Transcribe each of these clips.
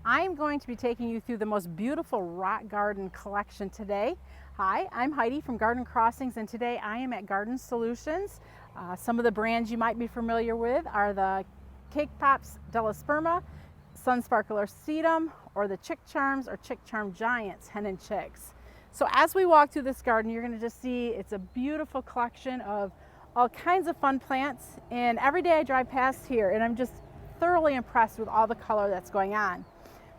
I'm going to be taking you through the most beautiful rock garden collection today. Hi, I'm Heidi from Garden Crossings, and today I am at Garden Solutions. Some of the brands you might be familiar with are the Cake Pops Delasperma, Sunsparkler Sedum, or the Chick Charms or Chick Charm Giants hen and chicks. So as we walk through this garden, you're going to just see it's a beautiful collection of all kinds of fun plants, and every day I drive past here and I'm just thoroughly impressed with all the color that's going on.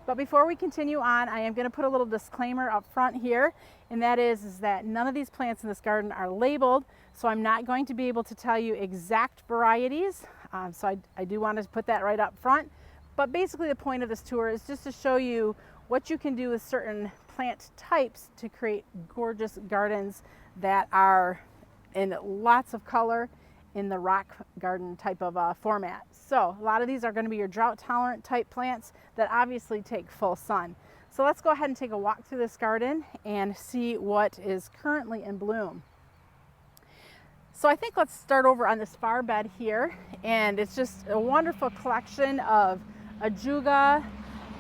But before we continue on, I am going to put a little disclaimer up front here, and that is that none of these plants in this garden are labeled, so I'm not going to be able to tell you exact varieties. So I do want to put that right up front. But basically the point of this tour is just to show you what you can do with certain plant types to create gorgeous gardens that are in lots of color in the rock garden type of format. So a lot of these are going to be your drought tolerant type plants that obviously take full sun. So let's go ahead and take a walk through this garden and see what is currently in bloom. So I think let's start over on this far bed here, and it's just a wonderful collection of ajuga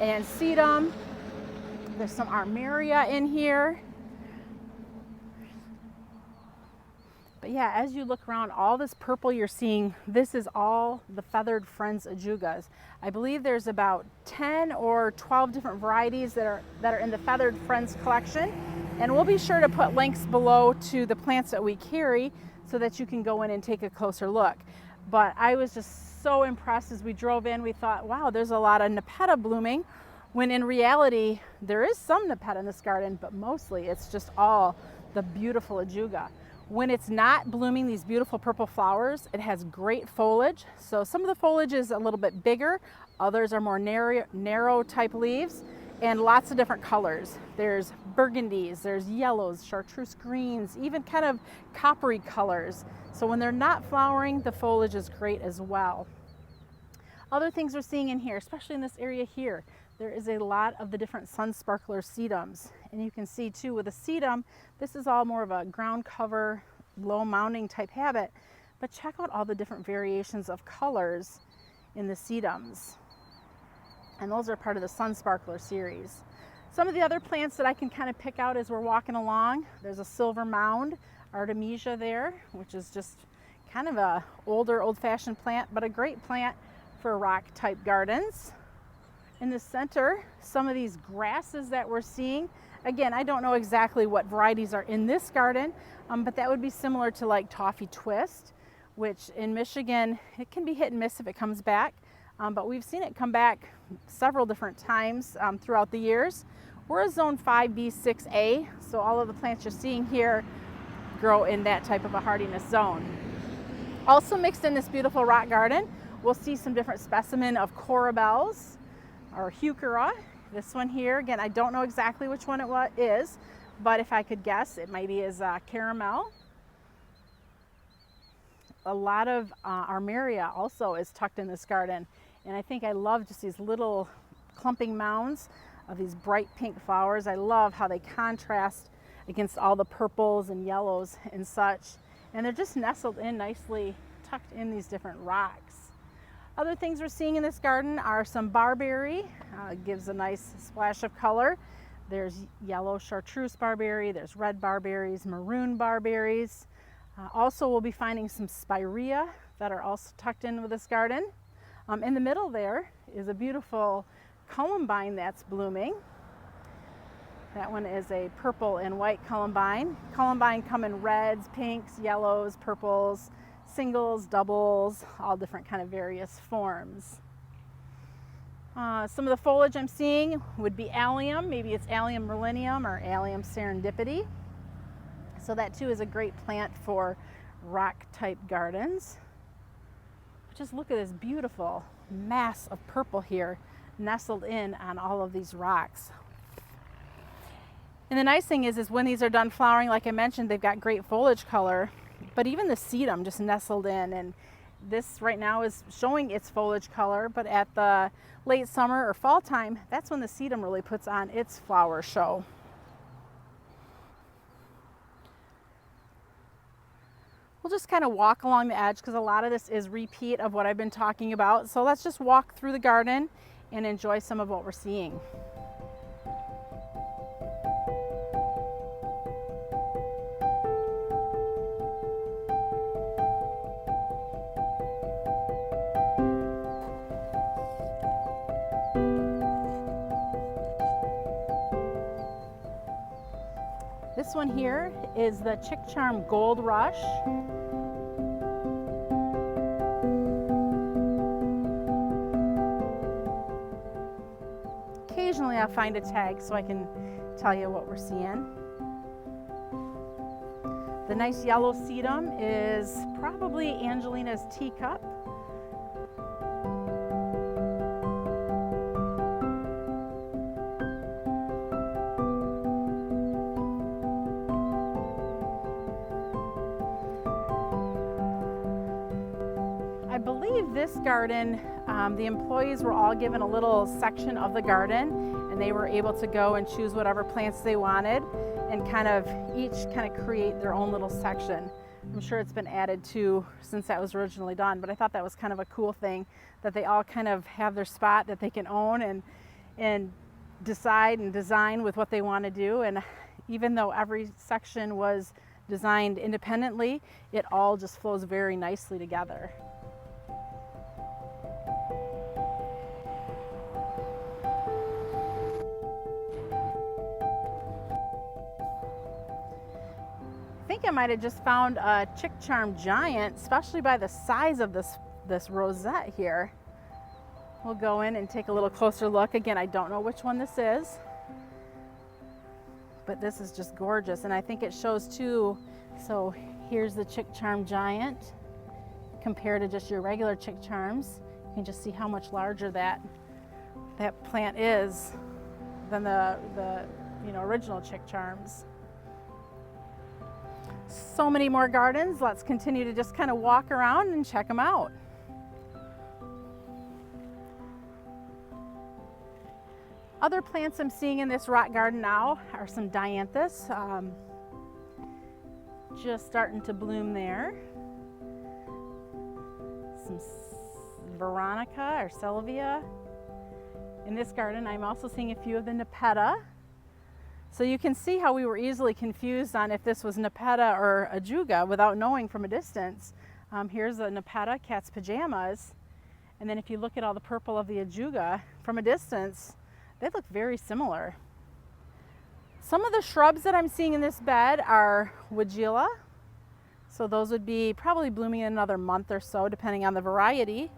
and sedum. There's some armeria in here. But yeah, as you look around, all this purple you're seeing, this is all the Feathered Friends ajugas. I believe there's about 10 or 12 different varieties that are in the Feathered Friends collection. And we'll be sure to put links below to the plants that we carry so that you can go in and take a closer look. But I was just so impressed as we drove in. We thought, wow, there's a lot of Nepeta blooming, when in reality, there is some Nepeta in this garden, but mostly it's just all the beautiful ajuga. When it's not blooming these beautiful purple flowers, it has great foliage. So some of the foliage is a little bit bigger, others are more narrow type leaves, and lots of different colors. There's burgundies, there's yellows, chartreuse greens, even kind of coppery colors. So when they're not flowering, the foliage is great as well. Other things we're seeing in here, especially in this area here, there is a lot of the different Sunsparkler sedums. And you can see too with the sedum, this is all more of a ground cover, low mounding type habit. But check out all the different variations of colors in the sedums. And those are part of the Sunsparkler series. Some of the other plants that I can kind of pick out as we're walking along, there's a silver mound artemisia there, which is just kind of a older, old-fashioned plant, but a great plant for rock type gardens. In the center, some of these grasses that we're seeing, again, I don't know exactly what varieties are in this garden, but that would be similar to like toffee twist, which in Michigan, it can be hit and miss if it comes back, but we've seen it come back several different times throughout the years. We're a zone 5B6A, so all of the plants you're seeing here grow in that type of a hardiness zone. Also mixed in this beautiful rock garden, we'll see some different specimen of corabels or heuchera. This one here, again, I don't know exactly which one it is, but if I could guess, it maybe is caramel. A lot of armeria also is tucked in this garden, and I think I love just these little clumping mounds of these bright pink flowers. I love how they contrast against all the purples and yellows and such, and they're just nestled in nicely, tucked in these different rocks. Other things we're seeing in this garden are some barberry, gives a nice splash of color. There's yellow chartreuse barberry, there's red barberries, maroon barberries. Also we'll be finding some spirea that are also tucked in with this garden. In the middle there is a beautiful columbine that's blooming. That one is a purple and white columbine. Columbine come in reds, pinks, yellows, purples, singles, doubles, all different kind of various forms. Some of the foliage I'm seeing would be allium, maybe it's allium merlinium or allium serendipity. So that too is a great plant for rock type gardens. Just look at this beautiful mass of purple here nestled in on all of these rocks. And the nice thing is when these are done flowering, like I mentioned, they've got great foliage color. But even the sedum just nestled in, and this right now is showing its foliage color, but at the late summer or fall time, that's when the sedum really puts on its flower show. We'll just kind of walk along the edge because a lot of this is repeat of what I've been talking about. So let's just walk through the garden and enjoy some of what we're seeing. This one here is the Chick Charm Gold Rush. Occasionally I'll find a tag so I can tell you what we're seeing. The nice yellow sedum is probably Angelina's teacup. I believe this garden, the employees were all given a little section of the garden, and they were able to go and choose whatever plants they wanted and each create their own little section. I'm sure it's been added to since that was originally done, but I thought that was kind of a cool thing that they all kind of have their spot that they can own and decide and design with what they want to do. And even though every section was designed independently, it all just flows very nicely together. I think I might have just found a Chick Charm Giant, especially by the size of this rosette here. We'll go in and take a little closer look. Again, I don't know which one this is, but this is just gorgeous, and I think it shows too. So here's the Chick Charm Giant compared to just your regular Chick Charms. You can just see how much larger that plant is than the original Chick Charms. So many more gardens. Let's continue to just kind of walk around and check them out. Other plants I'm seeing in this rock garden now are some dianthus, just starting to bloom there. Some veronica or salvia. In this garden, I'm also seeing a few of the nepeta. So you can see how we were easily confused on if this was nepeta or ajuga without knowing from a distance. Here's a nepeta, cat's pajamas. And then if you look at all the purple of the ajuga from a distance, they look very similar. Some of the shrubs that I'm seeing in this bed are weigela. So those would be probably blooming in another month or so, depending on the variety.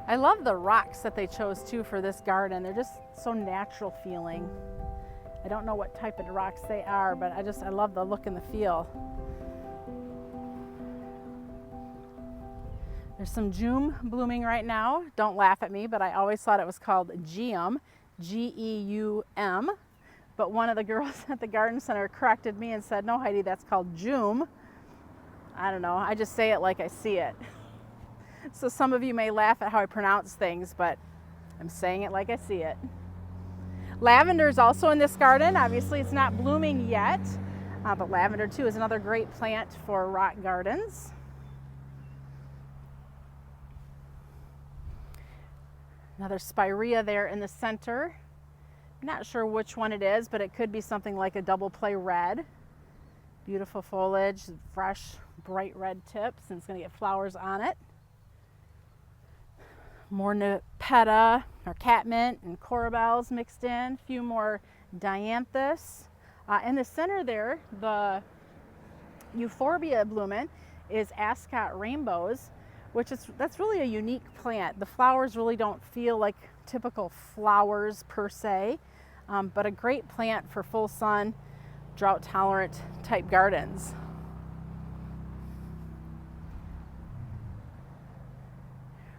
I love the rocks that they chose too for this garden. They're just so natural feeling. I don't know what type of rocks they are, but I love the look and the feel. There's some Geum blooming right now. Don't laugh at me, but I always thought it was called Geum, G-E-U-M. But one of the girls at the garden center corrected me and said, no, Heidi, that's called Geum. I don't know, I just say it like I see it. So some of you may laugh at how I pronounce things, but I'm saying it like I see it. Lavender is also in this garden. Obviously it's not blooming yet, but lavender too is another great plant for rock gardens. Another spirea there in the center. Not sure which one it is, but it could be something like a double play red. Beautiful foliage, fresh, bright red tips, and it's going to get flowers on it. More nepeta or catmint and corabels mixed in. A few more dianthus. In the center there, the euphorbia blooming is ascot rainbows, that's really a unique plant. The flowers really don't feel like typical flowers per se, but a great plant for full sun, drought tolerant type gardens.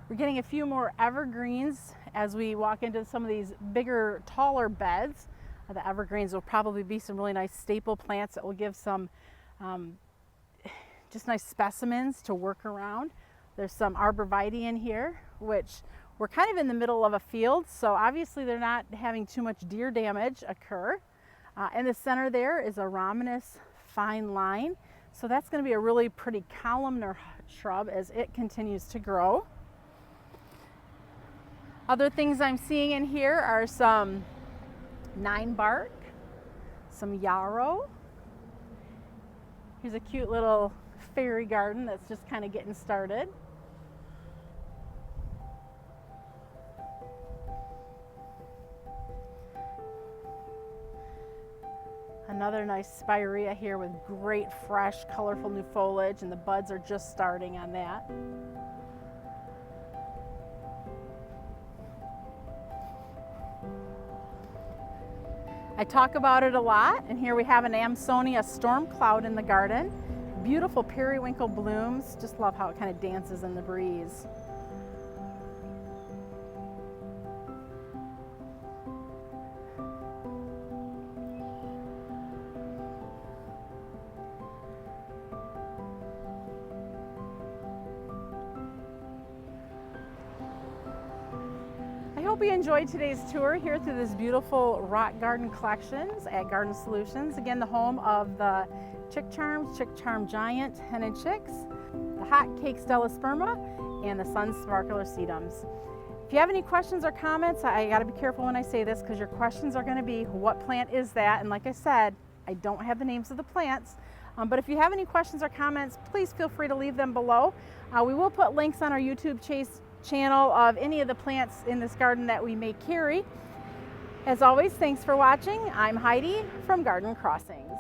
We're getting a few more evergreens as we walk into some of these bigger, taller beds. The evergreens will probably be some really nice staple plants that will give some just nice specimens to work around. There's some arborvitae in here, which We're kind of in the middle of a field, so obviously they're not having too much deer damage occur. In the center there is a rhombinous fine line, so that's going to be a really pretty columnar shrub as it continues to grow. Other things I'm seeing in here are some 9-bark, some yarrow. Here's a cute little fairy garden that's just kind of getting started. Another nice spirea here with great fresh colorful new foliage, and the buds are just starting on that. I talk about it a lot, and here we have an Amsonia storm cloud in the garden. Beautiful periwinkle blooms. Just love how it kind of dances in the breeze. I hope you enjoyed today's tour here through this beautiful rock garden collections at Garden Solutions. Again, the home of the chick charms, chick charm giant hen and chicks, the hot cake stellosperma, and the sun sparkler sedums. If you have any questions or comments, I got to be careful when I say this because your questions are going to be, what plant is that? And like I said, I don't have the names of the plants. But if you have any questions or comments, please feel free to leave them below. We will put links on our YouTube channel of any of the plants in this garden that we may carry. As always, thanks for watching. I'm Heidi from Garden Crossings.